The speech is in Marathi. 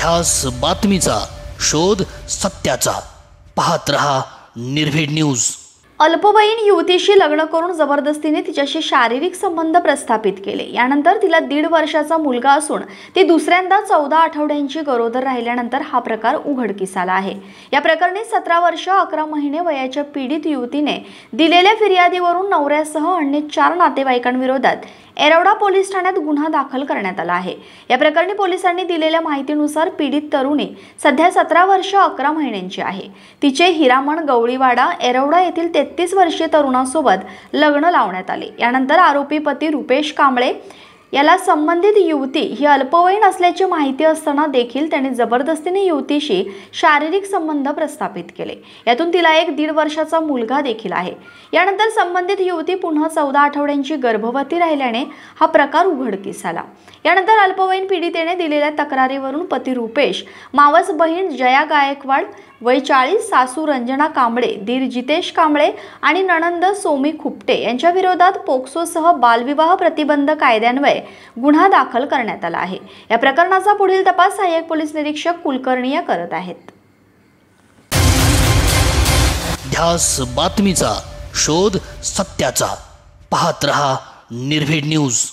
ध्यास बातमीचा, शोध सत्याचा। पाहत रहा निर्भीड न्यूज। अल्पवयीन युवतीशी लग्न करून जबरदस्तीने तिच्याशी शारीरिक संबंध प्रस्थापित केले। यानंतर तिला 1.5 वर्षाचा मुलगा असून ती दुसऱ्यांदा 14 आठवड्यांची गरोदर राहिल्यानंतर हा प्रकार उघडकीस आला आहे। या प्रकरणी 17 वर्ष 11 महिने वयाच्या पीडित युवतीने दिलेल्या फिर्यादीवरून नवऱ्यासह अन्य 4 नातेवाईकांविरोधात एरवडा पोलीस ठाण्यात गुन्हा दाखल करण्यात आला आहे। या प्रकरणी पोलिसांनी दिलेल्या माहितीनुसार पीडित तरुणी सध्या 17 वर्ष 11 महिन्यांची आहे। तिचे हिरामण गवळीवाडा एरवडा येथील 33 वर्षीय तरुणासोबत लग्न लावण्यात आले। यानंतर आरोपी पती रुपेश कांबळे याला संबंधित युवती ही अल्पवयीन असल्याची माहिती असताना देखील त्याने जबरदस्तीने युवतीशी शारीरिक संबंध प्रस्थापित केले। यातून तिला एक 1.5 वर्षाचा मुलगा देखील आहे। यानंतर संबंधित युवती पुन्हा 14 आठवड्यांची गर्भवती राहिल्याने हा प्रकार उघडकीस आला। यानंतर अल्पवयीन पीडितेने दिलेल्या तक्रारीवरून पती रुपेश, मावस बहीण जया गायकवाड वय 40, सासू रंजना कांबळे, दीर जितेश कांबळे आणि नणंद सोमी खुपटे यांच्या विरोधात पोक्सोसह बालविवाह प्रतिबंध कायद्यान्वये गुन्हा दाखल करण्यात आला आहे। या प्रकरणाचा पुढील तपास सहाय्यक पोलीस निरीक्षक कुलकर्णी करत आहेत। ध्यास बातमीचा, शोध सत्याचा। पाहत रहा निर्भीड न्यूज।